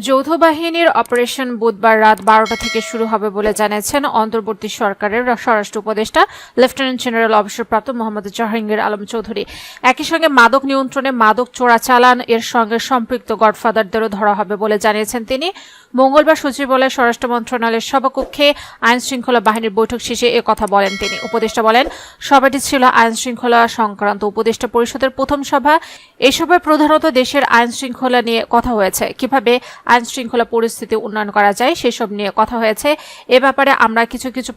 যৌথ বাহিনীর অপারেশন বুধবার রাত 12টা থেকে শুরু হবে বলে জানিয়েছেন অন্তর্বর্তী সরকারের স্বরাষ্ট্র উপদেষ্টা লেফটেন্যান্ট জেনারেল অবসরপ্রাপ্ত মোহাম্মদ জাহাঙ্গীর আলম চৌধুরী। একই সঙ্গে মাদক নিয়ন্ত্রণে মাদক চোরাচালান এর সঙ্গে সম্পৃক্ত গডফাদারদেরও ধরা হবে বলে জানিয়েছেন তিনি। মঙ্গলবার সচিবালয় স্বরাষ্ট্র মন্ত্রণালয়ের সভাকক্ষে আইন শৃঙ্খলা বাহিনীর বৈঠক শেষে কথা বলেন তিনি। উপদেষ্টা বলেন, সভাটি ছিল আইন শৃঙ্খলা সংক্রান্ত উপদেষ্টা পরিষদের প্রথম সভা। এই সভায় প্রধানত দেশের আইন শৃঙ্খলা নিয়ে কথা হয়েছে, কিভাবে আইন শৃঙ্খলা পরিস্থিতি উন্নয়ন করা যায় সেসব নিয়ে কথা হয়েছে। এ ব্যাপারে আমরা কিছু কিছু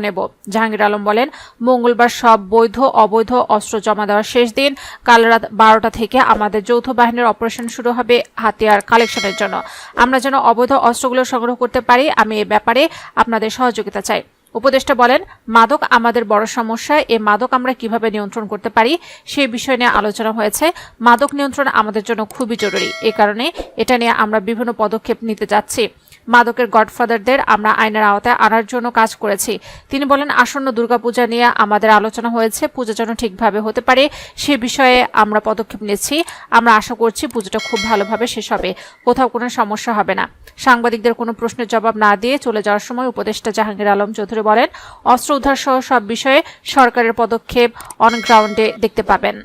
নেব। জাহাঙ্গীর আলম বলেন, মঙ্গলবার সব বৈধ অবৈধ অস্ত্র জমা দেওয়ার শেষ দিন। কাল রাত 12টা থেকে আমাদের যৌথ বাহিনীর অপারেশন শুরু হবে হাতিয়ার কালেকশনের জন্য। আমরা যেন অবৈধ অস্ত্রগুলো সংগ্রহ করতে পারি, আমি এ ব্যাপারে আপনাদের সহযোগিতা চাই। উপদেষ্টা বলেন, মাদক আমাদের বড় সমস্যা। এই মাদক আমরা কিভাবে নিয়ন্ত্রণ করতে পারি সেই বিষয় নিয়ে আলোচনা হয়েছে। মাদক নিয়ন্ত্রণ আমাদের জন্য খুবই জরুরি। এই কারণে এটা নিয়ে আমরা বিভিন্ন পদক্ষেপ নিতে যাচ্ছি। মাদকের গডফাদারদের আমরা আইনের আওতায় আনার জন্য কাজ করেছি। তিনি বলেন, আসন্ন দুর্গাপূজা নিয়ে আমাদের আলোচনা হয়েছে। পূজা যেন ঠিকভাবে হতে পারে সে বিষয়ে আমরা পদক্ষেপ নিচ্ছি। আমরা আশা করছি পুজোটা খুব ভালোভাবে শেষ হবে, কোথাও কোনো সমস্যা হবে না। সাংবাদিকদের কোনো প্রশ্নের জবাব না দিয়ে চলে যাওয়ার সময় উপদেষ্টা জাহাঙ্গীর আলম চৌধুরী বলেন, অস্ত্র উদ্ধার সহ সব বিষয়ে সরকারের পদক্ষেপ অন গ্রাউন্ডে দেখতে পাবেন।